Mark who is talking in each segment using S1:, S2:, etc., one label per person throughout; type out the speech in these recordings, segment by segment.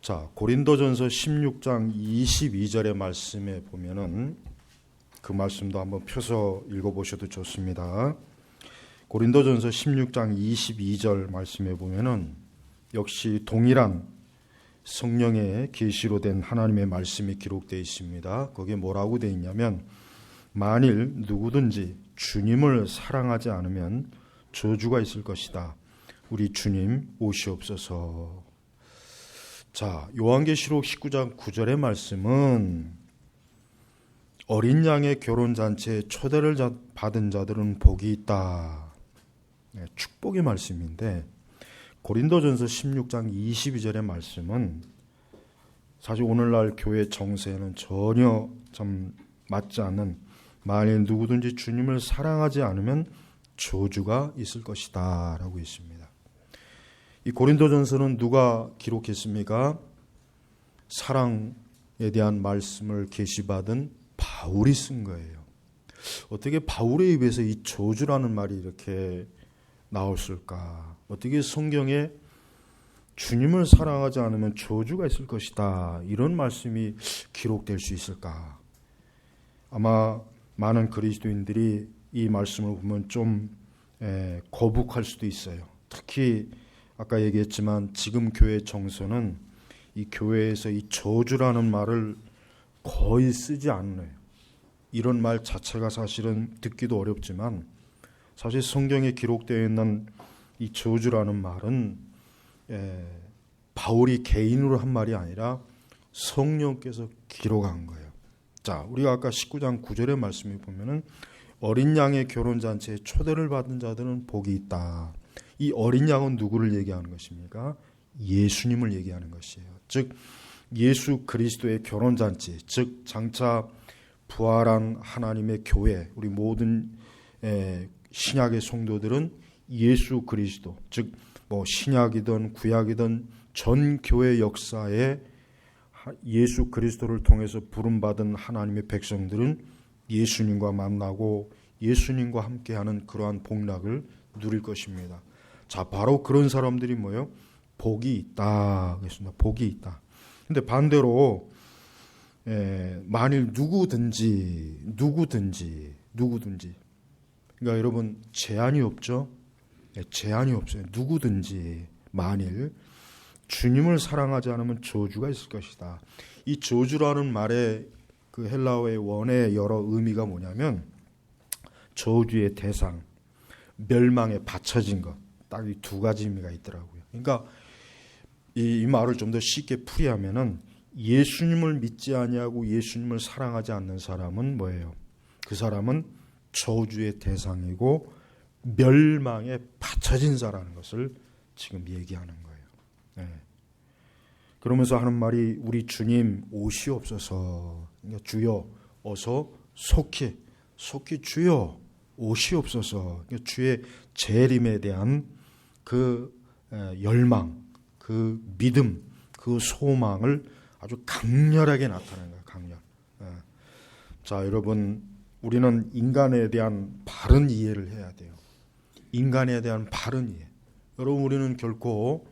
S1: 자, 고린도전서 16장 22절의 말씀에 보면은 그 말씀도 한번 펴서 읽어보셔도 좋습니다. 고린도전서 16장 22절 말씀에 보면은 역시 동일한 성령의 계시로 된 하나님의 말씀이 기록되어 있습니다. 거기에 뭐라고 되어 있냐면, 만일 누구든지 주님을 사랑하지 않으면 저주가 있을 것이다. 우리 주님 오시옵소서. 자, 요한계시록 19장 9절의 말씀은 어린 양의 결혼잔치에 초대를 받은 자들은 복이 있다. 축복의 말씀인데, 고린도전서 16장 22절의 말씀은 사실 오늘날 교회 정세에는 전혀 좀 맞지 않는, 만일 누구든지 주님을 사랑하지 않으면 저주가 있을 것이다 라고 있습니다. 이 고린도전서는 누가 기록했습니까? 사랑에 대한 말씀을 계시받은 바울이 쓴 거예요. 어떻게 바울의 입에서 이 저주라는 말이 이렇게 나왔을까? 어떻게 성경에 주님을 사랑하지 않으면 저주가 있을 것이다, 이런 말씀이 기록될 수 있을까? 아마 많은 그리스도인들이 이 말씀을 보면 좀 거북할 수도 있어요. 특히 아까 얘기했지만 지금 교회 정서는 이 교회에서 이 저주라는 말을 거의 쓰지 않아요. 이런 말 자체가 사실은 듣기도 어렵지만, 사실 성경에 기록되어 있는 이 저주라는 말은 바울이 개인으로 한 말이 아니라 성령께서 기록한 거예요. 자, 우리가 아까 19장 9절의 말씀에 보면은 어린 양의 결혼잔치에 초대를 받은 자들은 복이 있다. 이 어린 양은 누구를 얘기하는 것입니까? 예수님을 얘기하는 것이에요. 즉 예수 그리스도의 결혼잔치, 즉 장차 부활한 하나님의 교회, 우리 모든 신약의 성도들은 예수 그리스도, 즉 뭐 신약이든 구약이든 전 교회 역사에 예수 그리스도를 통해서 부름받은 하나님의 백성들은 예수님과 만나고 예수님과 함께하는 그러한 복락을 누릴 것입니다. 자, 바로 그런 사람들이 뭐예요? 복이 있다 그랬습니다. 복이 있다. 근데 반대로 만일 누구든지, 그러니까 여러분 제한이 없죠? 제한이 없어요. 누구든지 만일 주님을 사랑하지 않으면 저주가 있을 것이다. 이 저주라는 말의 그 헬라어의 원의 여러 의미가 뭐냐면, 저주의 대상, 멸망에 바쳐진 것, 딱 이 두 가지 의미가 있더라고요. 그러니까 이 말을 좀 더 쉽게 풀이하면은, 예수님을 믿지 아니하고 예수님을 사랑하지 않는 사람은 뭐예요? 그 사람은 저주의 대상이고 멸망에 바쳐진 자라는 것을 지금 얘기하는 거예요. 네. 그러면서 하는 말이, 우리 주님 오시옵소서. 그러니까 주여 어서 속히 주여 오시옵소서. 그러니까 주의 재림에 대한 그 열망, 그 믿음, 그 소망을 아주 강렬하게 나타내는 거예요. 강렬. 자, 여러분, 우리는 인간에 대한 바른 이해를 해야 돼요. 인간에 대한 바른 이해. 여러분, 우리는 결코,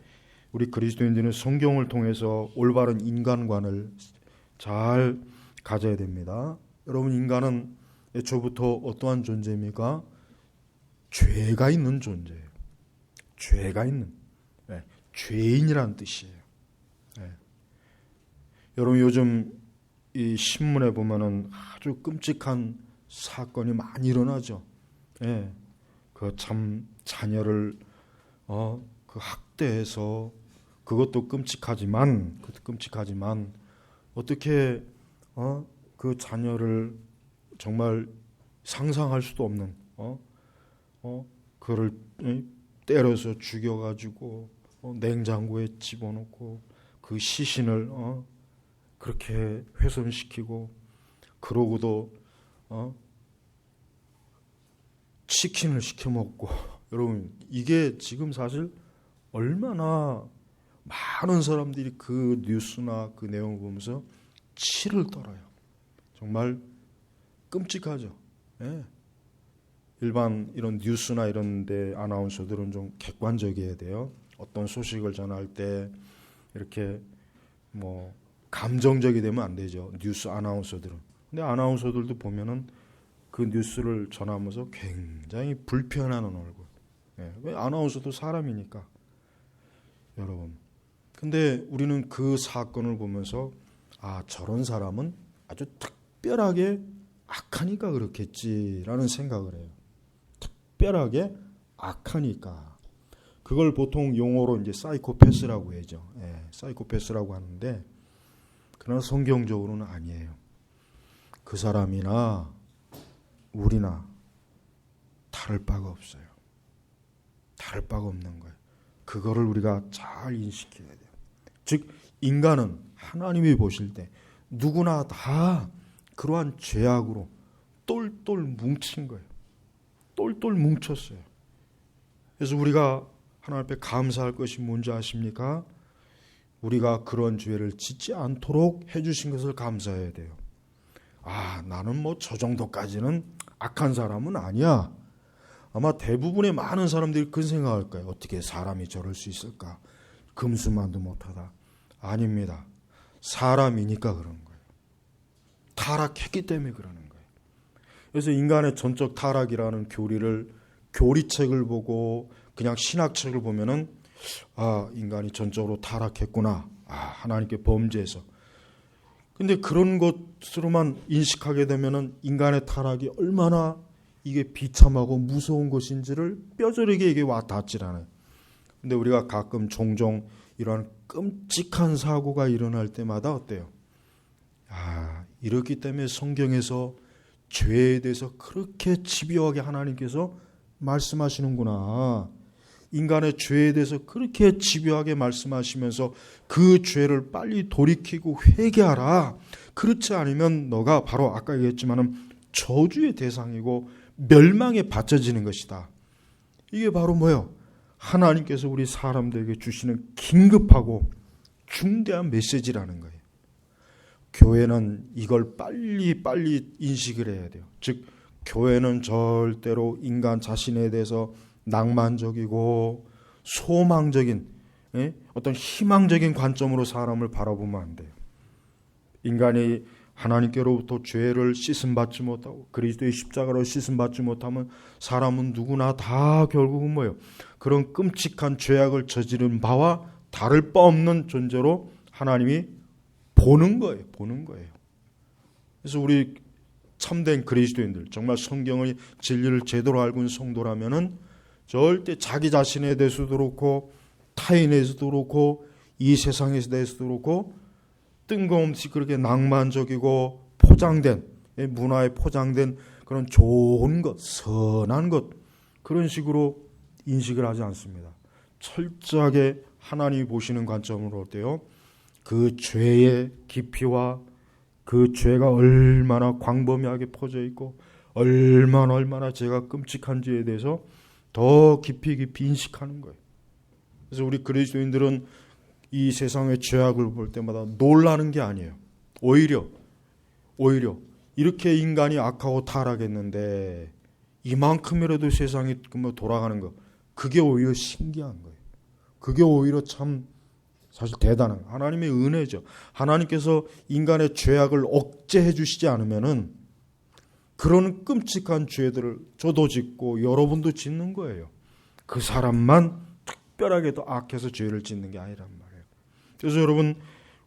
S1: 우리 그리스도인들은 성경을 통해서 올바른 인간관을 잘 가져야 됩니다. 여러분, 인간은 애초부터 어떠한 존재입니까? 죄가 있는 존재예요. 죄가 있는, 죄인이라는 뜻이에요. 여러분, 요즘 이 신문에 보면은 아주 끔찍한 사건이 많이 일어나죠. 그 참 자녀를 그 학대해서, 그것도 끔찍하지만 어떻게 그 자녀를 정말 상상할 수도 없는 그를 때려서 죽여가지고 냉장고에 집어넣고 그 시신을 그렇게 훼손시키고, 그러고도 치킨을 시켜 먹고. 여러분, 이게 지금 사실 얼마나 많은 사람들이 그 뉴스나 그 내용을 보면서 치를 떨어요. 정말 끔찍하죠. 일반 이런 뉴스나 이런 데 아나운서들은 좀 객관적이어야 돼요. 어떤 소식을 전할 때 이렇게 뭐 감정적이 되면 안 되죠. 뉴스 아나운서들은. 근데 아나운서들도 보면은 그 뉴스를 전하면서 굉장히 불편해하는 얼굴. 왜 아나운서도 사람이니까. 여러분. 근데 우리는 그 사건을 보면서 저런 사람은 아주 특별하게 악하니까 그렇겠지라는 생각을 해요. 특별하게 악하니까. 그걸 보통 용어로 이제 사이코패스라고 하죠. 사이코패스라고 하는데, 그러나 성경적으로는 아니에요. 그 사람이나 우리나 다를 바가 없어요. 다를 바가 없는 거예요. 그거를 우리가 잘 인식해야 돼요. 즉 인간은 하나님이 보실 때 누구나 다 그러한 죄악으로 똘똘 뭉친 거예요. 똘똘 뭉쳤어요. 그래서 우리가 하나님 앞에 감사할 것이 뭔지 아십니까? 우리가 그런 죄를 짓지 않도록 해주신 것을 감사해야 돼요. 나는 뭐 저 정도까지는 악한 사람은 아니야. 아마 대부분의 많은 사람들이 그런 생각할 거예요. 어떻게 사람이 저럴 수 있을까? 금수만도 못하다. 아닙니다. 사람이니까 그런 거예요. 타락했기 때문에 그러는 거예요. 그래서 인간의 전적 타락이라는 교리책을 보고 그냥 신학책을 보면은 인간이 전적으로 타락했구나. 하나님께 범죄해서. 근데 그런 것으로만 인식하게 되면은 인간의 타락이 얼마나 이게 비참하고 무서운 것인지를 뼈저리게 이게 와 닿질 않아요. 근데 우리가 가끔 종종 이러한 끔찍한 사고가 일어날 때마다 어때요? 이렇기 때문에 성경에서 죄에 대해서 그렇게 집요하게 하나님께서 말씀하시는구나. 인간의 죄에 대해서 그렇게 집요하게 말씀하시면서 그 죄를 빨리 돌이키고 회개하라. 그렇지 않으면 너가 바로 아까 얘기했지만은 저주의 대상이고 멸망에 바쳐지는 것이다. 이게 바로 뭐예요? 하나님께서 우리 사람들에게 주시는 긴급하고 중대한 메시지라는 거예요. 교회는 이걸 빨리 인식을 해야 돼요. 즉 교회는 절대로 인간 자신에 대해서 낭만적이고 소망적인 어떤 희망적인 관점으로 사람을 바라보면 안 돼요. 인간이 하나님께로부터 죄를 씻음받지 못하고 그리스도의 십자가로 씻음받지 못하면 사람은 누구나 다 결국은 뭐예요? 그런 끔찍한 죄악을 저지른 바와 다를 바 없는 존재로 하나님이 보는 거예요. 그래서 우리 참된 그리스도인들, 정말 성경의 진리를 제대로 알고 있는 성도라면은 절대 자기 자신에 대해서도 그렇고 타인에 대해서도 그렇고 이 세상에 대해서도 그렇고 뜬금없이 그렇게 낭만적이고 포장된 문화에 포장된 그런 좋은 것, 선한 것 그런 식으로 인식을 하지 않습니다. 철저하게 하나님이 보시는 관점으로 어때요? 그 죄의 깊이와 그 죄가 얼마나 광범위하게 퍼져 있고 얼마나 죄가 끔찍한지에 대해서 더 깊이 인식하는 거예요. 그래서 우리 그리스도인들은 이 세상의 죄악을 볼 때마다 놀라는 게 아니에요. 오히려 이렇게 인간이 악하고 타락했는데 이만큼이라도 세상이 돌아가는 거, 그게 오히려 신기한 거예요. 그게 오히려 참 사실 대단한 하나님의 은혜죠. 하나님께서 인간의 죄악을 억제해 주시지 않으면은 그런 끔찍한 죄들을 저도 짓고 여러분도 짓는 거예요. 그 사람만 특별하게 더 악해서 죄를 짓는 게 아니란 말이에요. 그래서 여러분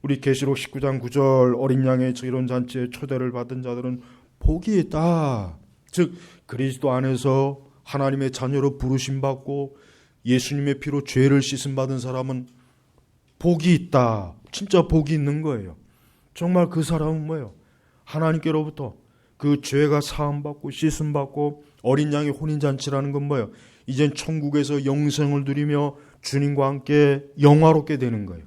S1: 우리 계시록 19장 9절 어린 양의 이런 잔치에 초대를 받은 자들은 복이 있다. 즉 그리스도 안에서 하나님의 자녀로 부르심 받고 예수님의 피로 죄를 씻음 받은 사람은 복이 있다. 진짜 복이 있는 거예요. 정말 그 사람은 뭐예요? 하나님께로부터 그 죄가 사함받고 씻음받고 어린 양의 혼인잔치라는 건 뭐예요? 이젠 천국에서 영생을 누리며 주님과 함께 영화롭게 되는 거예요.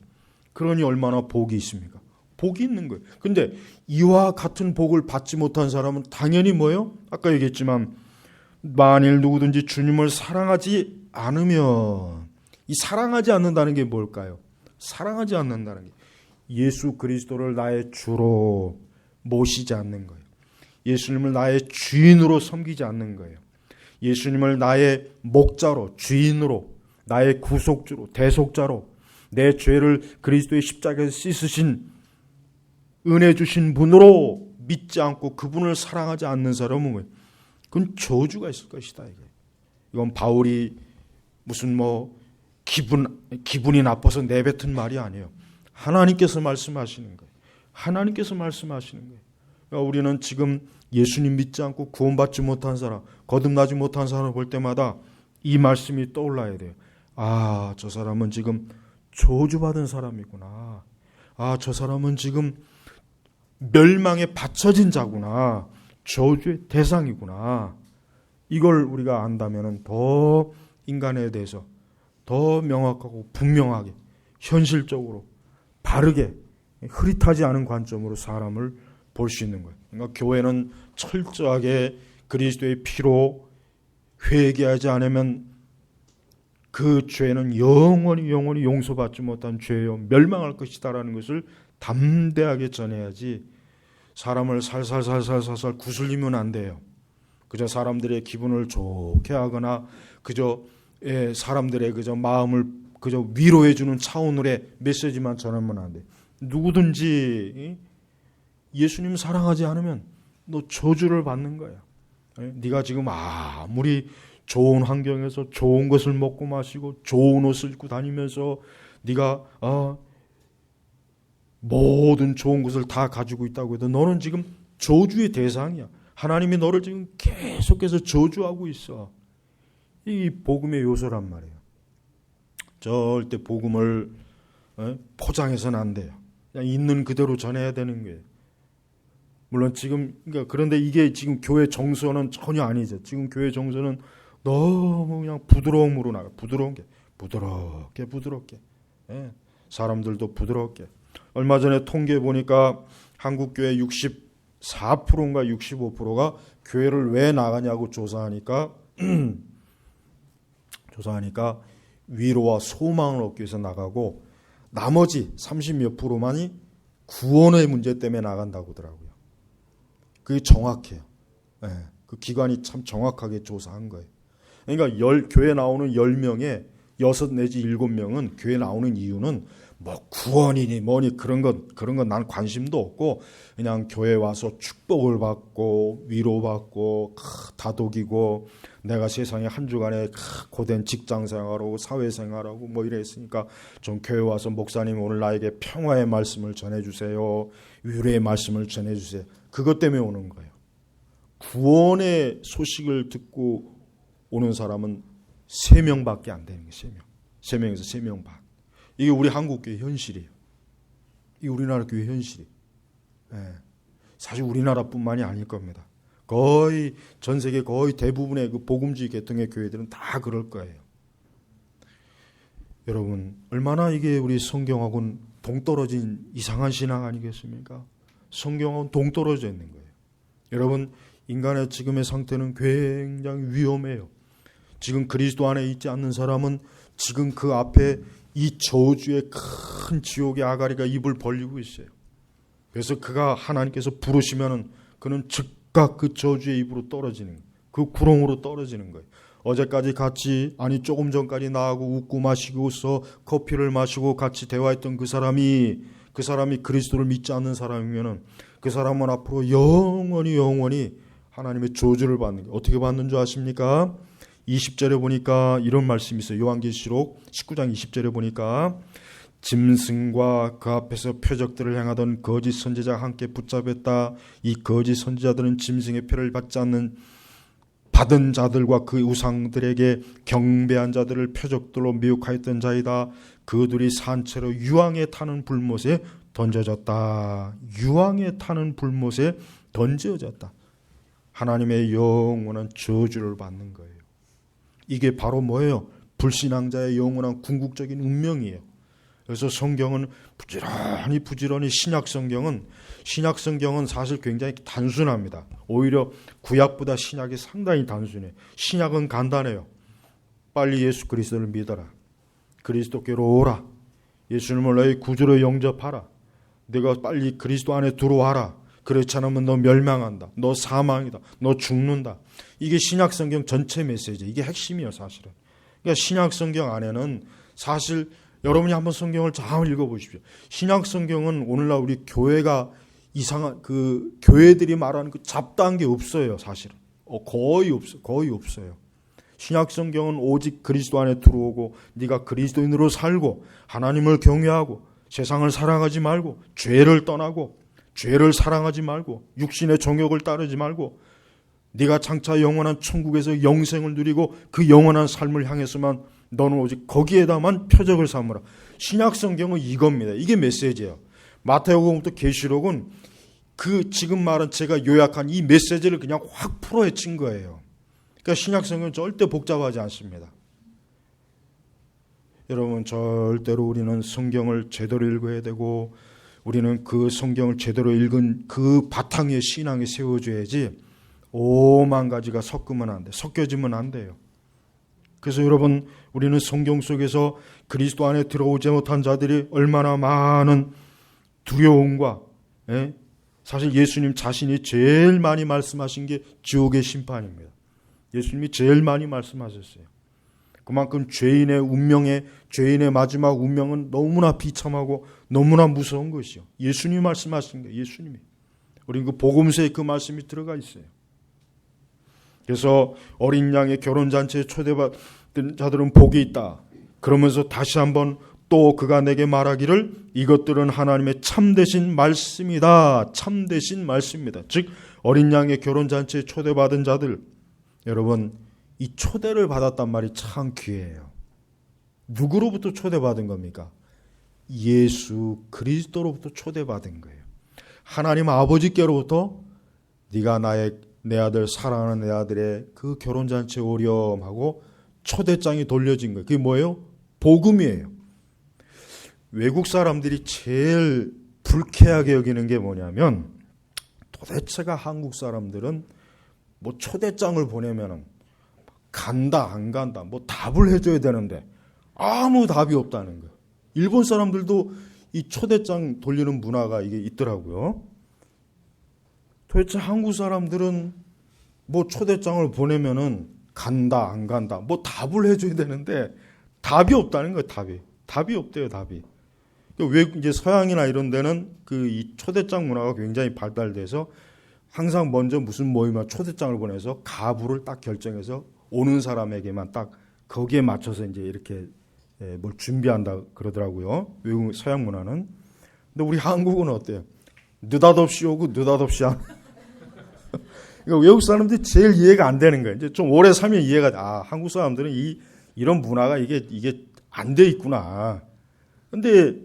S1: 그러니 얼마나 복이 있습니까? 복이 있는 거예요. 근데 이와 같은 복을 받지 못한 사람은 당연히 뭐예요? 아까 얘기했지만 만일 누구든지 주님을 사랑하지 않으면, 이 사랑하지 않는다는 게 뭘까요? 사랑하지 않는다는 게 예수 그리스도를 나의 주로 모시지 않는 거예요. 예수님을 나의 주인으로 섬기지 않는 거예요. 예수님을 나의 목자로, 주인으로, 나의 구속주로, 대속자로, 내 죄를 그리스도의 십자가에서 씻으신 은혜 주신 분으로 믿지 않고 그분을 사랑하지 않는 사람은 그건 저주가 있을 것이다. 이건 바울이 무슨 기분이 나빠서 내뱉은 말이 아니에요. 하나님께서 말씀하시는 거예요. 하나님께서 말씀하시는 거예요. 그러니까 우리는 지금 예수님 믿지 않고 구원받지 못한 사람, 거듭나지 못한 사람을 볼 때마다 이 말씀이 떠올라야 돼요. 아, 저 사람은 지금 저주받은 사람이구나. 아, 저 사람은 지금 멸망에 바쳐진 자구나. 저주의 대상이구나. 이걸 우리가 안다면 더 인간에 대해서 더 명확하고 분명하게 현실적으로 바르게 흐릿하지 않은 관점으로 사람을 볼 수 있는 거예요. 그러니까 교회는 철저하게 그리스도의 피로 회개하지 않으면 그 죄는 영원히 용서받지 못한 죄요 멸망할 것이다라는 것을 담대하게 전해야지 사람을 살살 구슬리면 안 돼요. 그저 사람들의 기분을 좋게 하거나 그저 사람들의 그저 마음을 그저 위로해주는 차원으로의 메시지만 전하면 안 돼. 누구든지 예수님 사랑하지 않으면 너 저주를 받는 거야. 네가 지금 아무리 좋은 환경에서 좋은 것을 먹고 마시고 좋은 옷을 입고 다니면서 네가 모든 좋은 것을 다 가지고 있다고 해도 너는 지금 저주의 대상이야. 하나님이 너를 지금 계속해서 저주하고 있어. 이 복음의 요소란 말이에요. 절대 복음을 포장해서는 안 돼요. 그냥 있는 그대로 전해야 되는 거예요. 물론 지금 그런데 이게 지금 교회 정서는 전혀 아니죠. 지금 교회 정서는 너무 그냥 부드러움으로 나가. 부드러운 게 부드럽게. 사람들도 부드럽게. 얼마 전에 통계 보니까 한국 교회 64%인가 65%가 교회를 왜 나가냐고 조사하니까 위로와 소망을 얻기 위해서 나가고 나머지 30몇 %만이 구원의 문제 때문에 나간다고 하더라고요. 그게 정확해요. 그 기관이 참 정확하게 조사한 거예요. 그러니까 교회 나오는 10명에 6 내지 7명은 교회 나오는 이유는 구원이니 뭐니 그런 건 난 관심도 없고 그냥 교회 와서 축복을 받고 위로받고 다독이고 내가 세상에 한 주간에 고된 직장생활하고 사회생활하고 이랬으니까 좀 교회 와서 목사님 오늘 나에게 평화의 말씀을 전해주세요. 위로의 말씀을 전해주세요. 그것 때문에 오는 거예요. 구원의 소식을 듣고 오는 사람은 3명밖에 안 되는 거예요. 3명에서 3명 반. 이게 우리 한국교회 현실이에요. 이 우리나라 교회 현실이. 사실 우리나라뿐만이 아닐 겁니다. 거의 전 세계 거의 대부분의 그 복음주의 계통의 교회들은 다 그럴 거예요. 여러분 얼마나 이게 우리 성경하고는 동떨어진 이상한 신앙 아니겠습니까? 성경하고는 동떨어져 있는 거예요. 여러분 인간의 지금의 상태는 굉장히 위험해요. 지금 그리스도 안에 있지 않는 사람은 지금 그 앞에 이 저주의 큰 지옥의 아가리가 입을 벌리고 있어요. 그래서 그가 하나님께서 부르시면은 그는 즉각 그 저주의 입으로 떨어지는 거예요. 그 구렁으로 떨어지는 거예요. 어제까지 같이 조금 전까지 나하고 웃고 마시고서 커피를 마시고 같이 대화했던 그 사람이 그리스도를 믿지 않는 사람이면은 그 사람은 앞으로 영원히 하나님의 저주를 받는 거예요. 어떻게 받는 줄 아십니까? 20절에 보니까 이런 말씀이 있어요. 요한계시록 19장 20절에 보니까 짐승과 그 앞에서 표적들을 행하던 거짓 선지자가 함께 붙잡혔다. 이 거짓 선지자들은 짐승의 표를 받은 자들과 그 우상들에게 경배한 자들을 표적들로 미혹하였던 자이다. 그들이 산채로 유황에 타는 불못에 던져졌다. 유황에 타는 불못에 던져졌다. 하나님의 영원한 저주를 받는 거예요. 이게 바로 뭐예요? 불신앙자의 영원한 궁극적인 운명이에요. 그래서 성경은 부지런히 신약 성경은 사실 굉장히 단순합니다. 오히려 구약보다 신약이 상당히 단순해요. 신약은 간단해요. 빨리 예수 그리스도를 믿어라. 그리스도께로 오라. 예수님을 너의 구주로 영접하라. 내가 빨리 그리스도 안에 들어와라. 그렇지 않으면 너 멸망한다. 너 사망이다. 너 죽는다. 이게 신약 성경 전체 메시지. 이게 핵심이에요, 사실은. 그러니까 신약 성경 안에는 사실 여러분이 한번 성경을 잘 읽어보십시오. 신약 성경은 오늘날 우리 교회가 이상한 그 교회들이 말하는 그 잡다한 게 없어요. 사실은 거의 없어요. 신약 성경은 오직 그리스도 안에 들어오고 네가 그리스도인으로 살고 하나님을 경외하고 세상을 사랑하지 말고 죄를 떠나고 죄를 사랑하지 말고 육신의 정욕을 따르지 말고 네가 장차 영원한 천국에서 영생을 누리고 그 영원한 삶을 향해서만 너는 오직 거기에다만 표적을 삼으라. 신약 성경은 이겁니다. 이게 메시지예요. 마태복음부터 계시록은 그 지금 말한 제가 요약한 이 메시지를 그냥 확 풀어헤친 거예요. 그러니까 신약 성경은 절대 복잡하지 않습니다. 여러분, 절대로 우리는 성경을 제대로 읽어야 되고 우리는 그 성경을 제대로 읽은 그 바탕 위에 신앙이 세워져야지 오만 가지가 섞으면 안 돼. 섞여지면 안 돼요. 그래서 여러분, 우리는 성경 속에서 그리스도 안에 들어오지 못한 자들이 얼마나 많은 두려움과 사실 예수님 자신이 제일 많이 말씀하신 게 지옥의 심판입니다. 예수님이 제일 많이 말씀하셨어요. 그만큼 죄인의 운명에 죄인의 마지막 운명은 너무나 비참하고 너무나 무서운 것이요. 예수님이 말씀하신 거예요. 예수님이. 우리는 그 복음서에 그 말씀이 들어가 있어요. 그래서 어린 양의 결혼잔치에 초대받은 자들은 복이 있다. 그러면서 다시 한번 또 그가 내게 말하기를 이것들은 하나님의 참되신 말씀이다. 참되신 말씀입니다. 즉 어린 양의 결혼잔치에 초대받은 자들, 여러분 이 초대를 받았단 말이 참 귀해요. 누구로부터 초대받은 겁니까? 예수 그리스도로부터 초대받은 거예요. 하나님 아버지께로부터 네가 내 아들 사랑하는 내 아들의 그 결혼잔치에 오렴 하고 초대장이 돌려진 거예요. 그게 뭐예요? 복음이에요. 외국 사람들이 제일 불쾌하게 여기는 게 뭐냐면 도대체가 한국 사람들은 뭐 초대장을 보내면은 간다 안 간다 뭐 답을 해줘야 되는데 아무 답이 없다는 거예요. 일본 사람들도 이 초대장 돌리는 문화가 이게 있더라고요. 도대체 한국 사람들은 뭐 초대장을 보내면은 간다 안 간다 뭐 답을 해줘야 되는데 답이 없다는 거예요. 답이 없대요. 답이. 왜 이제 서양이나 이런 데는 그 이 초대장 문화가 굉장히 발달돼서 항상 먼저 무슨 모임에 초대장을 보내서 가부를 딱 결정해서 오는 사람에게만 딱 거기에 맞춰서 이제 이렇게 뭘 준비한다 그러더라고요. 외국 서양 문화는. 근데 우리 한국은 어때요? 느닷없이 오고 느닷없이 안. 그러니까 외국 사람들이 제일 이해가 안 되는 거예요. 이제 좀 오래 살면 이해가 돼. 아, 한국 사람들은 이런 문화가 이게 안 돼 있구나. 근데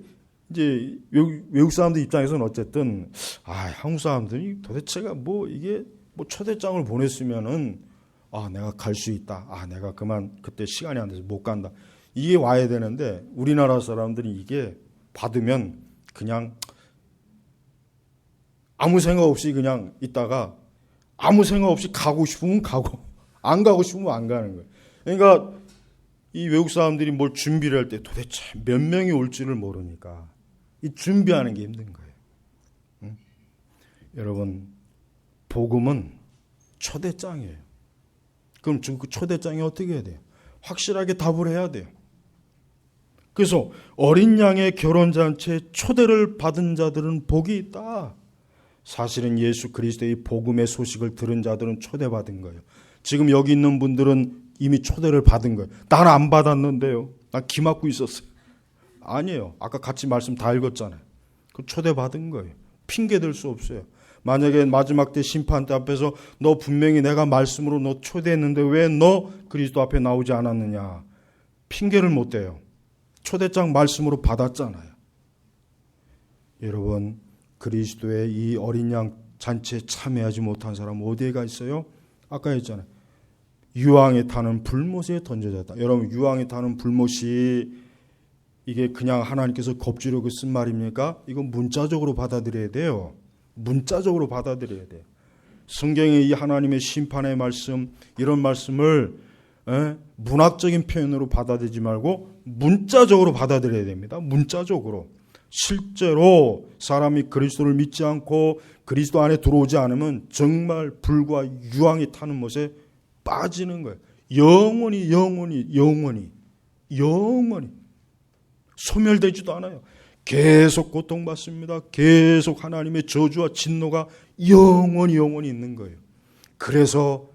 S1: 이제 외국 사람들 입장에서는 어쨌든 한국 사람들이 도대체가 이게 초대장을 보냈으면은 내가 갈 수 있다. 내가 그때 시간이 안 돼서 못 간다. 이게 와야 되는데 우리나라 사람들이 이게 받으면 그냥 아무 생각 없이 그냥 있다가 아무 생각 없이 가고 싶으면 가고 안 가고 싶으면 안 가는 거예요. 그러니까 이 외국 사람들이 뭘 준비를 할 때 도대체 몇 명이 올지를 모르니까 이 준비하는 게 힘든 거예요. 응? 여러분, 복음은 초대장이에요. 그럼 그 초대장이 어떻게 해야 돼요? 확실하게 답을 해야 돼요. 그래서 어린 양의 결혼잔치에 초대를 받은 자들은 복이 있다. 사실은 예수 그리스도의 복음의 소식을 들은 자들은 초대받은 거예요. 지금 여기 있는 분들은 이미 초대를 받은 거예요. 난 안 받았는데요. 난 기 막고 있었어요. 아니에요. 아까 같이 말씀 다 읽었잖아요. 그 초대받은 거예요. 핑계 댈 수 없어요. 만약에 마지막 때 심판 때 앞에서 너 분명히 내가 말씀으로 너 초대했는데 왜 너 그리스도 앞에 나오지 않았느냐. 핑계를 못 대요. 초대장 말씀으로 받았잖아요. 여러분, 그리스도의 이 어린 양 잔치에 참여하지 못한 사람 어디에 가 있어요? 아까 했잖아요. 유황에 타는 불못에 던져졌다. 여러분, 유황에 타는 불못이 이게 그냥 하나님께서 겁주려고 쓴 말입니까? 이건 문자적으로 받아들여야 돼요. 문자적으로 받아들여야 돼요. 성경의 이 하나님의 심판의 말씀, 이런 말씀을 문학적인 표현으로 받아들이지 말고 문자적으로 받아들여야 됩니다. 문자적으로. 실제로 사람이 그리스도를 믿지 않고 그리스도 안에 들어오지 않으면 정말 불과 유황이 타는 못에 빠지는 거예요. 영원히. 소멸되지도 않아요. 계속 고통받습니다. 계속 하나님의 저주와 진노가 영원히 있는 거예요. 그래서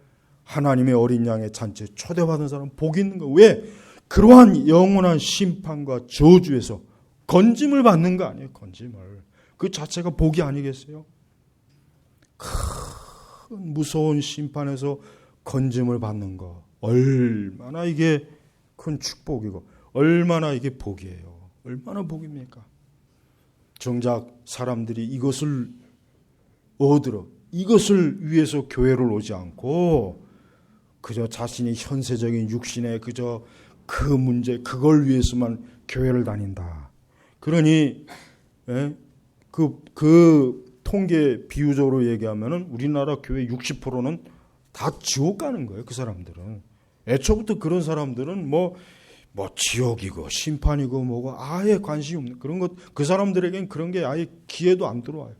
S1: 하나님의 어린 양의 잔치에 초대받은 사람은 복이 있는 거예요. 왜? 그러한 영원한 심판과 저주에서 건짐을 받는 거 아니에요. 건짐을. 그 자체가 복이 아니겠어요? 큰 무서운 심판에서 건짐을 받는 거, 얼마나 이게 큰 축복이고 얼마나 이게 복이에요. 얼마나 복입니까? 정작 사람들이 이것을 얻으러, 이것을 위해서 교회를 오지 않고 그저 자신이 현세적인 육신의 그저 그 문제, 그걸 위해서만 교회를 다닌다. 그러니 그 통계 비유적으로 얘기하면은 우리나라 교회 60%는 다 지옥 가는 거예요. 그 사람들은. 애초부터 그런 사람들은 뭐 지옥이고 심판이고 뭐고 아예 관심이 없는 그런 것. 그 사람들에겐 그런 게 아예 귀에도 안 들어와요.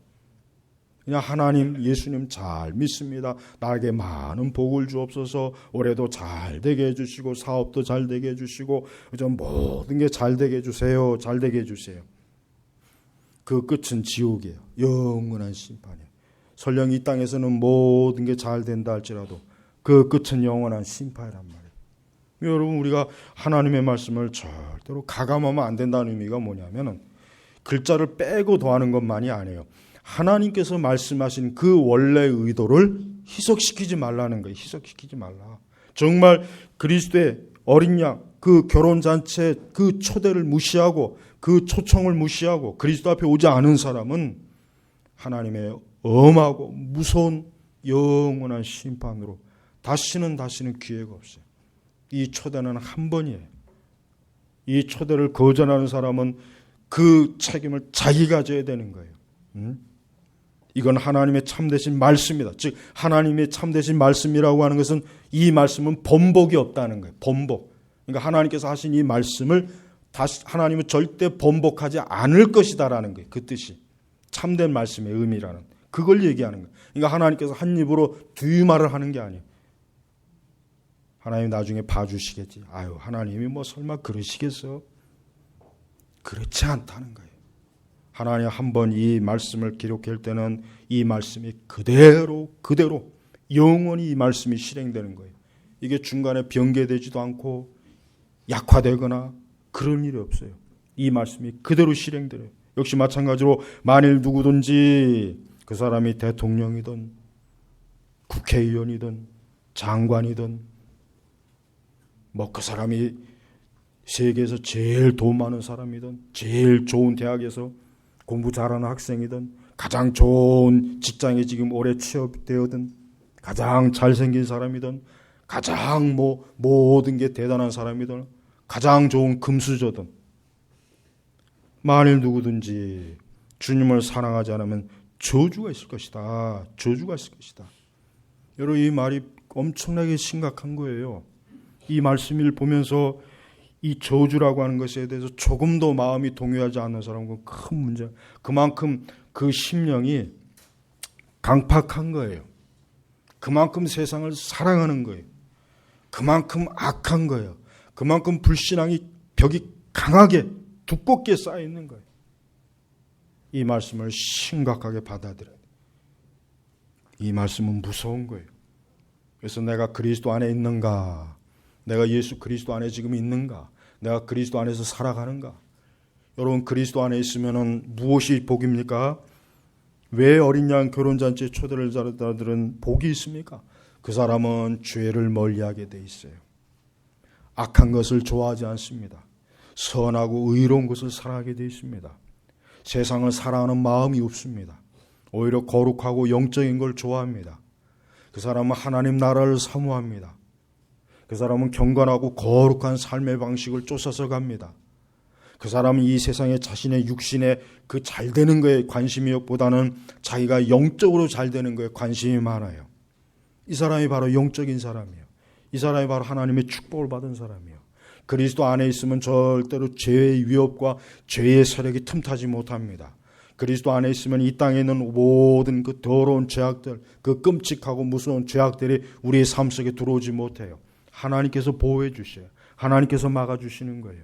S1: 그냥 하나님, 예수님 잘 믿습니다. 나에게 많은 복을 주옵소서. 올해도 잘 되게 해주시고 사업도 잘 되게 해주시고 모든 게 잘 되게 해주세요. 잘 되게 해주세요. 그 끝은 지옥이에요. 영원한 심판이에요. 설령 이 땅에서는 모든 게 잘 된다 할지라도 그 끝은 영원한 심판이란 말이에요. 여러분, 우리가 하나님의 말씀을 절대로 가감하면 안 된다는 의미가 뭐냐면은 글자를 빼고 더하는 것만이 아니에요. 하나님께서 말씀하신 그 원래의 의도를 희석시키지 말라는 거예요. 희석시키지 말라. 정말 그리스도의 어린 양, 그 결혼잔치의 그 초대를 무시하고 그 초청을 무시하고 그리스도 앞에 오지 않은 사람은 하나님의 엄하고 무서운 영원한 심판으로 다시는 기회가 없어요. 이 초대는 한 번이에요. 이 초대를 거절하는 사람은 그 책임을 자기가 져야 되는 거예요. 이건 하나님의 참되신 말씀이다. 즉 하나님의 참되신 말씀이라고 하는 것은 이 말씀은 번복이 없다는 거예요. 번복. 그러니까 하나님께서 하신 이 말씀을 다시 하나님은 절대 번복하지 않을 것이다라는 거예요. 그 뜻이 참된 말씀의 의미라는 그걸 얘기하는 거예요. 그러니까 하나님께서 한 입으로 두 말을 하는 게 아니에요. 하나님 나중에 봐주시겠지. 아유, 하나님이 뭐 설마 그러시겠어? 그렇지 않다는 거예요. 하나님 한 번 이 말씀을 기록할 때는 이 말씀이 그대로 영원히 이 말씀이 실행되는 거예요. 이게 중간에 변개되지도 않고 약화되거나 그런 일이 없어요. 이 말씀이 그대로 실행돼요. 역시 마찬가지로 만일 누구든지 그 사람이 대통령이든 국회의원이든 장관이든 뭐 그 사람이 세계에서 제일 돈 많은 사람이든 제일 좋은 대학에서 공부 잘하는 학생이든 가장 좋은 직장에 지금 오래 취업되어든 가장 잘생긴 사람이든 가장 모든 게 대단한 사람이든 가장 좋은 금수저든 만일 누구든지 주님을 사랑하지 않으면 저주가 있을 것이다. 저주가 있을 것이다. 여러분, 이 말이 엄청나게 심각한 거예요. 이 말씀을 보면서 이 저주라고 하는 것에 대해서 조금도 마음이 동요하지 않는 사람은 큰 문제. 그만큼 그 심령이 강팍한 거예요. 그만큼 세상을 사랑하는 거예요. 그만큼 악한 거예요. 그만큼 불신앙이 벽이 강하게 두껍게 쌓여 있는 거예요. 이 말씀을 심각하게 받아들여야 돼요. 이 말씀은 무서운 거예요. 그래서 내가 그리스도 안에 있는가? 내가 예수 그리스도 안에 지금 있는가? 내가 그리스도 안에서 살아가는가? 여러분, 그리스도 안에 있으면은 무엇이 복입니까? 왜 어린 양 결혼잔치에 초대를 받은 자들은 복이 있습니까? 그 사람은 죄를 멀리하게 돼 있어요. 악한 것을 좋아하지 않습니다. 선하고 의로운 것을 사랑하게 돼 있습니다. 세상을 사랑하는 마음이 없습니다. 오히려 거룩하고 영적인 걸 좋아합니다. 그 사람은 하나님 나라를 사모합니다. 그 사람은 경건하고 거룩한 삶의 방식을 쫓아서 갑니다. 그 사람은 이 세상에 자신의 육신에 그 잘 되는 거에 관심이보다는 자기가 영적으로 잘 되는 거에 관심이 많아요. 이 사람이 바로 영적인 사람이에요. 이 사람이 바로 하나님의 축복을 받은 사람이에요. 그리스도 안에 있으면 절대로 죄의 위협과 죄의 세력이 틈타지 못합니다. 그리스도 안에 있으면 이 땅에 있는 모든 그 더러운 죄악들, 그 끔찍하고 무서운 죄악들이 우리의 삶 속에 들어오지 못해요. 하나님께서 보호해 주셔요. 하나님께서 막아주시는 거예요.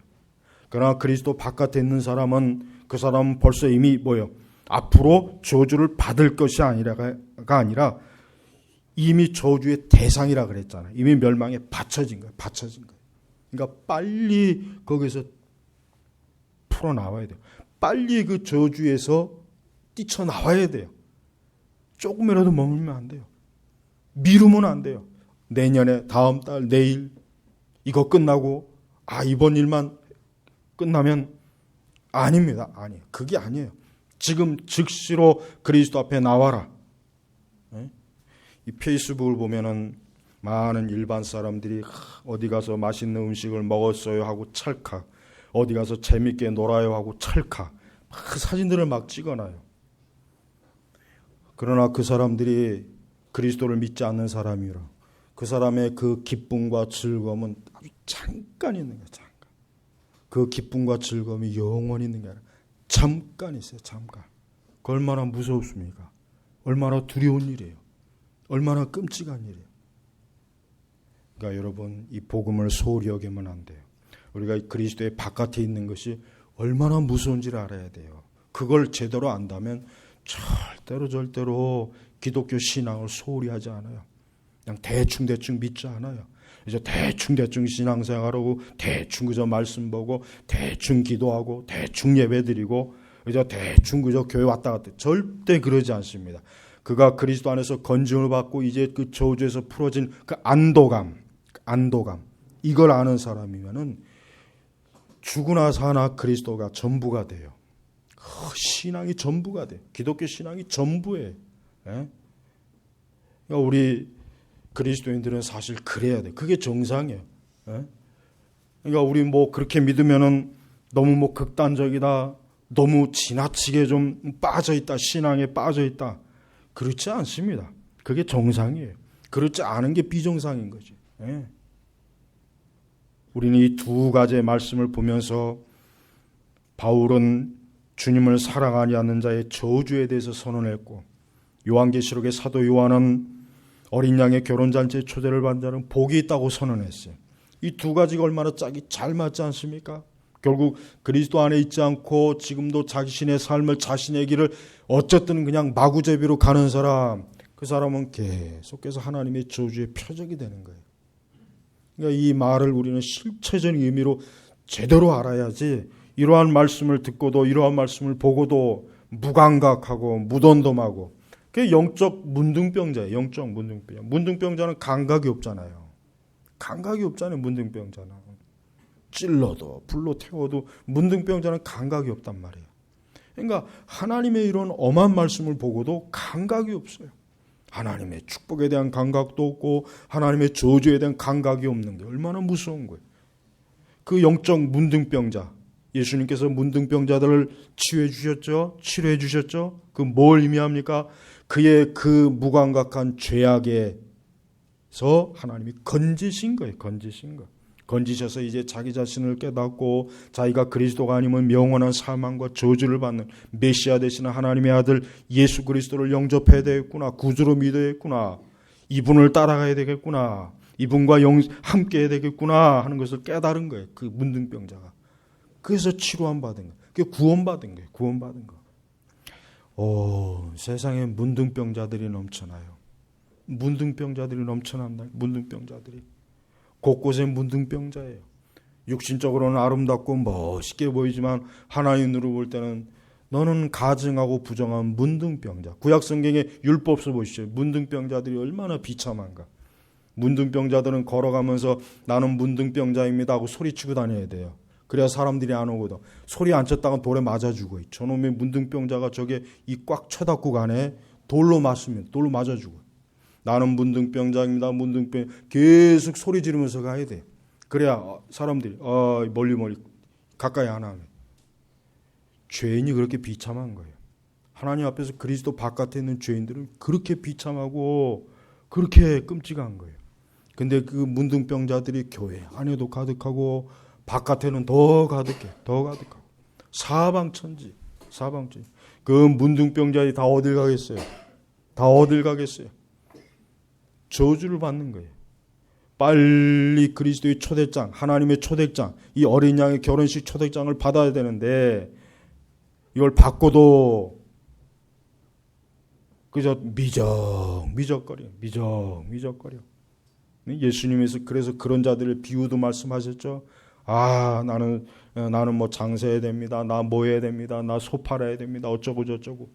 S1: 그러나 그리스도 바깥에 있는 사람은 그 사람은 벌써 이미 뭐요? 앞으로 저주를 받을 것이 아니라 이미 저주의 대상이라 그랬잖아요. 이미 멸망에 받쳐진 거예요. 그러니까 빨리 거기서 풀어나와야 돼요. 빨리 그 저주에서 뛰쳐나와야 돼요. 조금이라도 머물면 안 돼요. 미루면 안 돼요. 내년에, 다음 달, 내일 이거 끝나고 이번 일만 끝나면 아닙니다. 아니에요. 그게 아니에요. 지금 즉시로 그리스도 앞에 나와라. 이 페이스북을 보면은 많은 일반 사람들이 어디 가서 맛있는 음식을 먹었어요 하고 찰칵, 어디 가서 재밌게 놀아요 하고 찰칵 막 사진들을 막 찍어놔요. 그러나 그 사람들이 그리스도를 믿지 않는 사람이라 그 사람의 그 기쁨과 즐거움은 아주 잠깐 있는 거예요. 잠깐. 그 기쁨과 즐거움이 영원히 있는 게 아니라 잠깐 있어요. 잠깐. 그 얼마나 무섭습니까? 얼마나 두려운 일이에요. 얼마나 끔찍한 일이에요. 그러니까 여러분, 이 복음을 소홀히 여기면 안 돼요. 우리가 그리스도의 바깥에 있는 것이 얼마나 무서운지를 알아야 돼요. 그걸 제대로 안다면 절대로 기독교 신앙을 소홀히 하지 않아요. 그냥 대충 믿지 않아요. 이제 대충 신앙생활하고 대충 그저 말씀 보고 대충 기도하고 대충 예배드리고 이제 대충 그저 교회 왔다 갔다 절대 그러지 않습니다. 그가 그리스도 안에서 건증을 받고 이제 그 저주에서 풀어진 그 안도감 이걸 아는 사람이면은 죽으나 사나 그리스도가 전부가 돼요. 신앙이 전부가 돼요. 기독교 신앙이 전부예요. 그러니까 우리 그리스도인들은 사실 그래야 돼. 그게 정상이에요. 그러니까 우리 뭐 그렇게 믿으면은 너무 뭐 극단적이다, 너무 지나치게 좀 빠져 있다, 신앙에 빠져 있다. 그렇지 않습니다. 그게 정상이에요. 그렇지 않은 게 비정상인 거지. 우리는 이 두 가지의 말씀을 보면서 바울은 주님을 사랑하지 않는 자의 저주에 대해서 선언했고, 요한계시록의 사도 요한은 어린 양의 결혼잔치에 초대를 받은 자는 복이 있다고 선언했어요. 이 두 가지가 얼마나 짝이 잘 맞지 않습니까? 결국 그리스도 안에 있지 않고 지금도 자신의 삶을, 자신의 길을 어쨌든 그냥 마구제비로 가는 사람, 그 사람은 계속해서 하나님의 저주의 표적이 되는 거예요. 그러니까 이 말을 우리는 실체적인 의미로 제대로 알아야지 이러한 말씀을 듣고도 이러한 말씀을 보고도 무감각하고 무덤덤하고, 그게 영적 문둥병자예요. 영적 문둥병자. 문둥병자는 감각이 없잖아요. 감각이 없잖아요. 문둥병자는. 찔러도 불로 태워도 문둥병자는 감각이 없단 말이에요. 그러니까 하나님의 이런 엄한 말씀을 보고도 감각이 없어요. 하나님의 축복에 대한 감각도 없고 하나님의 저주에 대한 감각이 없는 게 얼마나 무서운 거예요. 그 영적 문둥병자, 예수님께서 문둥병자들을 치료해 주셨죠. 그 뭘 의미합니까? 그의 그 무감각한 죄악에서 하나님이 건지신 거예요. 건지셔서 이제 자기 자신을 깨닫고 자기가 그리스도가 아니면 영원한 사망과 저주를 받는 메시아 되시는 하나님의 아들 예수 그리스도를 영접해야 되겠구나, 구주로 믿어야겠구나, 이분을 따라가야 되겠구나, 이분과 함께 해야 되겠구나 하는 것을 깨달은 거예요. 그 문둥병자가. 그래서 치료함 받은 거예요. 그게 구원받은 거예요. 구원받은 거. 세상에 문둥병자들이 넘쳐나요. 문둥병자들이 넘쳐난다. 문둥병자들이. 곳곳에 문둥병자예요. 육신적으로는 아름답고 멋있게 보이지만 하나님으로 볼 때는 너는 가증하고 부정한 문둥병자. 구약성경의 율법서 보시죠. 문둥병자들이 얼마나 비참한가. 문둥병자들은 걸어가면서 나는 문둥병자입니다 하고 소리치고 다녀야 돼요. 그래야 사람들이 안 오거든. 소리 안 쳤다가 돌에 맞아 죽어. 저놈의 문둥병자가 저게 이 꽉 쳐닫고 가네. 돌로 맞아 죽어. 나는 문둥병자입니다. 문둥병. 계속 소리 지르면서 가야 돼. 그래야 사람들이 멀리 가까이 안 하면. 죄인이 그렇게 비참한 거예요. 하나님 앞에서 그리스도 바깥에 있는 죄인들은 그렇게 비참하고 그렇게 끔찍한 거예요. 근데 그 문둥병자들이 교회 안에도 가득하고 바깥에는 더 가득하고 사방천지. 그 문둥병자들이 다 어딜 가겠어요? 저주를 받는 거예요. 빨리 그리스도의 초대장, 하나님의 초대장, 이 어린 양의 결혼식 초대장을 받아야 되는데 이걸 받고도 그저 미적거려. 예수님께서 그래서 그런 자들의 비유도 말씀하셨죠. 나는 뭐 장사해야 됩니다. 나 뭐 해야 됩니다. 나 소 팔아야 됩니다. 어쩌고 저쩌고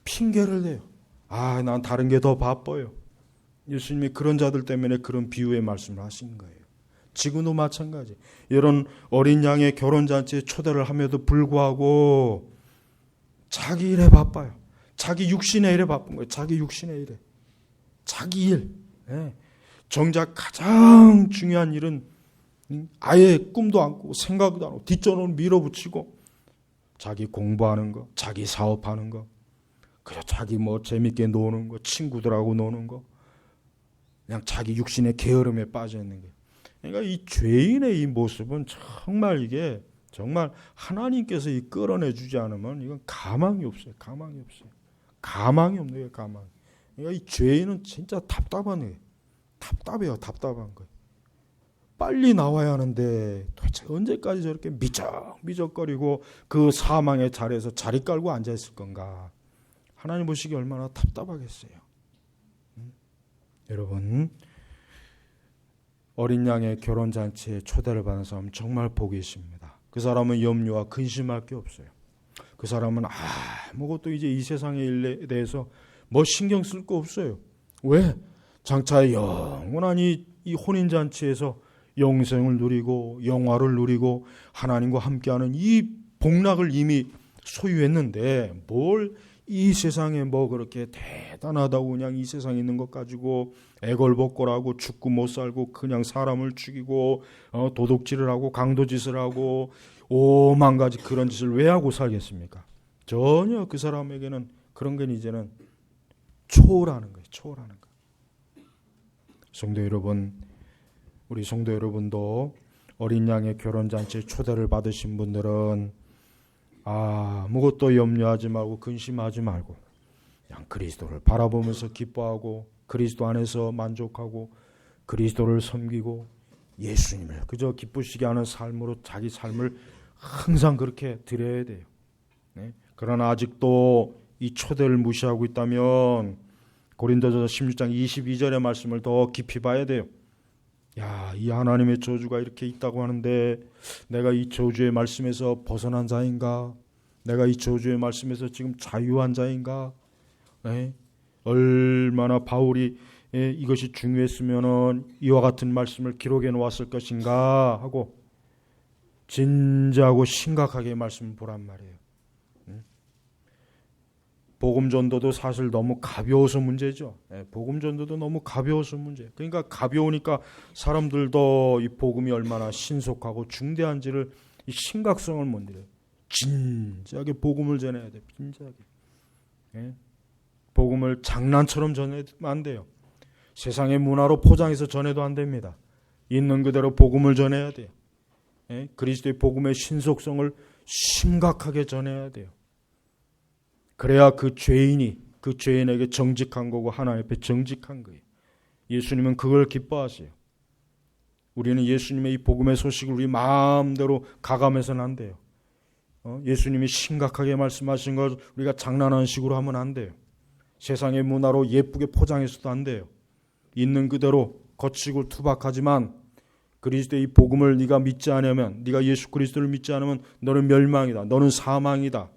S1: 핑계를 대요. 난 다른 게 더 바빠요. 예수님이 그런 자들 때문에 그런 비유의 말씀을 하신 거예요. 지금도 마찬가지. 이런 어린 양의 결혼잔치에 초대를 함에도 불구하고 자기 일에 바빠요. 자기 육신의 일에 바쁜 거예요. 자기 육신의 일에. 자기 일. 정작 가장 중요한 일은 아예 꿈도 안 꾸고 생각도 안 하고 뒷전으로 밀어붙이고 자기 공부하는 거, 자기 사업하는 거, 그냥 자기 뭐 재밌게 노는 거, 친구들하고 노는 거, 그냥 자기 육신의 게으름에 빠져 있는 게. 그러니까 이 죄인의 이 모습은 정말 이게 정말 하나님께서 이 끌어내 주지 않으면 이건 가망이 없어요. 가망이 없는 거예요. 그러니까 이 죄인은 진짜 답답한 거예요. 답답한 거예요. 빨리 나와야 하는데 도대체 언제까지 저렇게 미적거리고 그 사망의 자리에서 자리 깔고 앉아 있을 건가? 하나님 보시기 얼마나 답답하겠어요. 여러분, 어린 양의 결혼잔치에 초대를 받은 사람은 정말 복이 있습니다. 그 사람은 염려와 근심할 게 없어요. 그 사람은 아무것도 이제 이 세상의 일에 대해서 뭐 신경 쓸 거 없어요. 왜? 장차 영원한 이 혼인잔치에서 영생을 누리고 영화를 누리고 하나님과 함께하는 이 복락을 이미 소유했는데 뭘 이 세상에 뭐 그렇게 대단하다고 그냥 이 세상에 있는 것 가지고 애걸복걸하고 죽고 못 살고 그냥 사람을 죽이고 도둑질을 하고 강도짓을 하고 오만 가지 그런 짓을 왜 하고 살겠습니까? 전혀 그 사람에게는 그런 건 이제는 초월하는 거예요. 성도 여러분, 우리 성도 여러분도 어린 양의 결혼잔치에 초대를 받으신 분들은 아무것도 염려하지 말고 근심하지 말고 그냥 그리스도를 바라보면서 기뻐하고 그리스도 안에서 만족하고 그리스도를 섬기고 예수님을 그저 기쁘시게 하는 삶으로 자기 삶을 항상 그렇게 드려야 돼요. 그러나 아직도 이 초대를 무시하고 있다면 고린도전서 16장 22절의 말씀을 더 깊이 봐야 돼요. 이 하나님의 저주가 이렇게 있다고 하는데 내가 이 저주의 말씀에서 벗어난 자인가? 내가 이 저주의 말씀에서 지금 자유한 자인가? 얼마나 바울이 이것이 중요했으면 이와 같은 말씀을 기록해 놓았을 것인가 하고 진지하고 심각하게 말씀을 보란 말이에요. 복음 전도도 사실 너무 가벼워서 문제죠. 복음 전도도 너무 가벼워서 문제. 그러니까 가벼우니까 사람들도 이 복음이 얼마나 신속하고 중대한지를 이 심각성을 못 느껴요. 진지하게 복음을 전해야 돼. 진지하게. 복음을 장난처럼 전해도 안 돼요. 세상의 문화로 포장해서 전해도 안 됩니다. 있는 그대로 복음을 전해야 돼요. 그리스도의 복음의 신속성을 심각하게 전해야 돼요. 그래야 그 죄인에게 정직한 거고 하나님 앞에 정직한 거예요. 예수님은 그걸 기뻐하세요. 우리는 예수님의 이 복음의 소식을 우리 마음대로 가감해서는 안 돼요. 예수님이 심각하게 말씀하신 걸 우리가 장난하는 식으로 하면 안 돼요. 세상의 문화로 예쁘게 포장해서도 안 돼요. 있는 그대로 거치고 투박하지만 그리스도의 이 복음을 네가 믿지 않으면, 네가 예수 그리스도를 믿지 않으면 너는 멸망이다. 너는 사망이다.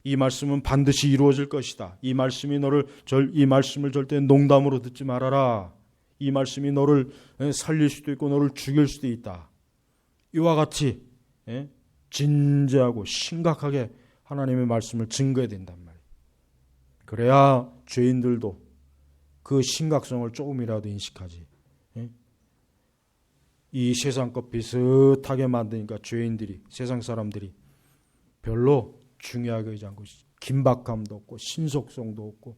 S1: 이 말씀은 반드시 이루어질 것이다. 이 말씀을 절대 농담으로 듣지 말아라. 이 말씀이 너를 살릴 수도 있고 너를 죽일 수도 있다. 이와 같이 진지하고 심각하게 하나님의 말씀을 증거해야 된단 말이에요. 그래야 죄인들도 그 심각성을 조금이라도 인식하지. 이 세상 것 비슷하게 만드니까 죄인들이, 세상 사람들이 별로 중요하게 여기지 않고 긴박감도 없고 신속성도 없고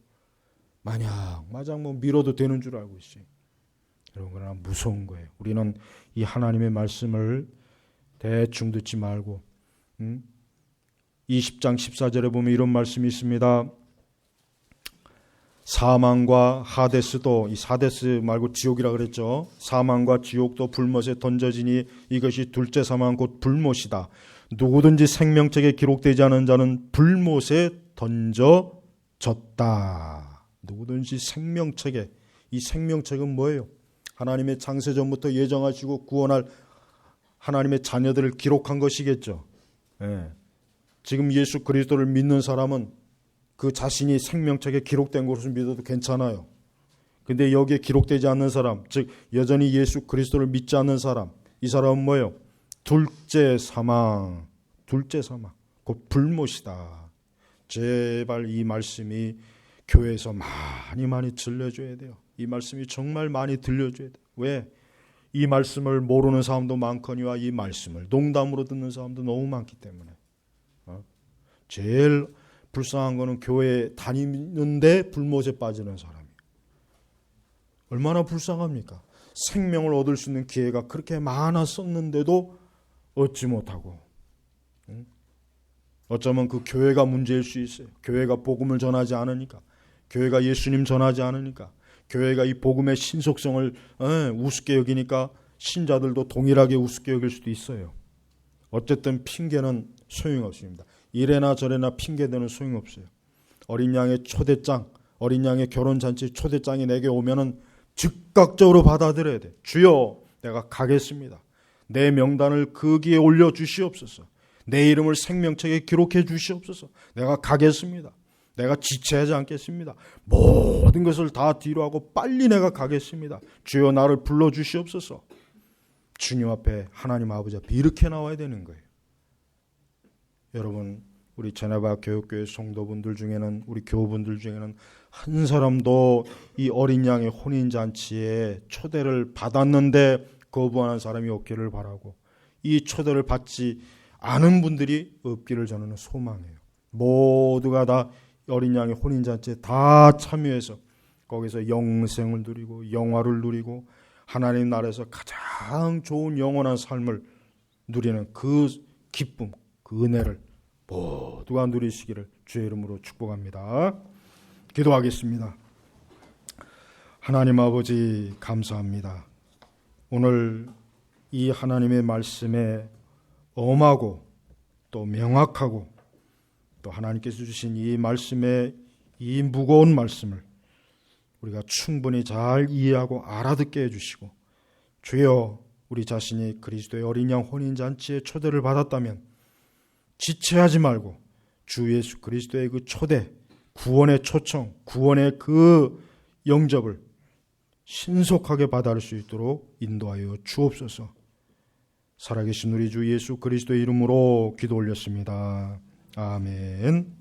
S1: 마냥 뭐 밀어도 되는 줄 알고 있어요. 여러분, 그러나 무서운 거예요. 우리는 이 하나님의 말씀을 대충 듣지 말고 20장 14절에 보면 이런 말씀이 있습니다. 사망과 하데스도, 이 사데스 말고 지옥이라 그랬죠. 사망과 지옥도 불못에 던져지니 이것이 둘째 사망 곧 불못이다. 누구든지 생명책에 기록되지 않은 자는 불못에 던져졌다. 누구든지 생명책에, 이 생명책은 뭐예요? 하나님의 창세전부터 예정하시고 구원할 하나님의 자녀들을 기록한 것이겠죠. 예. 지금 예수 그리스도를 믿는 사람은 그 자신이 생명책에 기록된 것을 믿어도 괜찮아요. 근데 여기에 기록되지 않는 사람, 즉 여전히 예수 그리스도를 믿지 않는 사람, 이 사람은 뭐예요? 둘째 사망, 둘째 사망, 곧 불못이다. 제발 이 말씀이 교회에서 많이 들려줘야 돼요. 이 말씀이 정말 많이 들려줘야 돼요. 왜? 이 말씀을 모르는 사람도 많거니와 이 말씀을 농담으로 듣는 사람도 너무 많기 때문에. 제일 불쌍한 거는 교회에 다니는데 불못에 빠지는 사람이에요. 얼마나 불쌍합니까? 생명을 얻을 수 있는 기회가 그렇게 많았었는데도 얻지 못하고. 어쩌면 그 교회가 문제일 수 있어요. 교회가 복음을 전하지 않으니까, 교회가 예수님 전하지 않으니까, 교회가 이 복음의 신속성을 우습게 여기니까 신자들도 동일하게 우습게 여길 수도 있어요. 어쨌든 핑계는 소용없습니다. 이래나 저래나 핑계대는 소용없어요. 어린 양의 초대장, 어린 양의 결혼잔치 초대장이 내게 오면은 즉각적으로 받아들여야 돼. 주여, 내가 가겠습니다. 내 명단을 거기에 올려주시옵소서. 내 이름을 생명책에 기록해 주시옵소서. 내가 가겠습니다. 내가 지체하지 않겠습니다. 모든 것을 다 뒤로 하고 빨리 내가 가겠습니다. 주여, 나를 불러주시옵소서. 주님 앞에, 하나님 아버지 앞에 이렇게 나와야 되는 거예요. 여러분, 우리 제네바 교육교회 성도분들 중에는, 우리 교우분들 중에는 한 사람도 이 어린 양의 혼인잔치에 초대를 받았는데 거부하는 사람이 없기를 바라고, 이 초대를 받지 않은 분들이 없기를 저는 소망해요. 모두가 다 어린 양의 혼인잔치에 다 참여해서 거기서 영생을 누리고 영화를 누리고 하나님 나라에서 가장 좋은 영원한 삶을 누리는 그 기쁨, 그 은혜를 모두가 누리시기를 주의 이름으로 축복합니다. 기도하겠습니다. 하나님 아버지, 감사합니다. 오늘 이 하나님의 말씀에 엄하고 또 명확하고 또 하나님께서 주신 이 말씀의 이 무거운 말씀을 우리가 충분히 잘 이해하고 알아듣게 해주시고, 주여, 우리 자신이 그리스도의 어린 양 혼인잔치에 초대를 받았다면 지체하지 말고 주 예수 그리스도의 그 초대, 구원의 초청, 구원의 그 영접을 신속하게 받아들일 수 있도록 인도하여 주옵소서. 살아계신 우리 주 예수 그리스도의 이름으로 기도 올렸습니다. 아멘.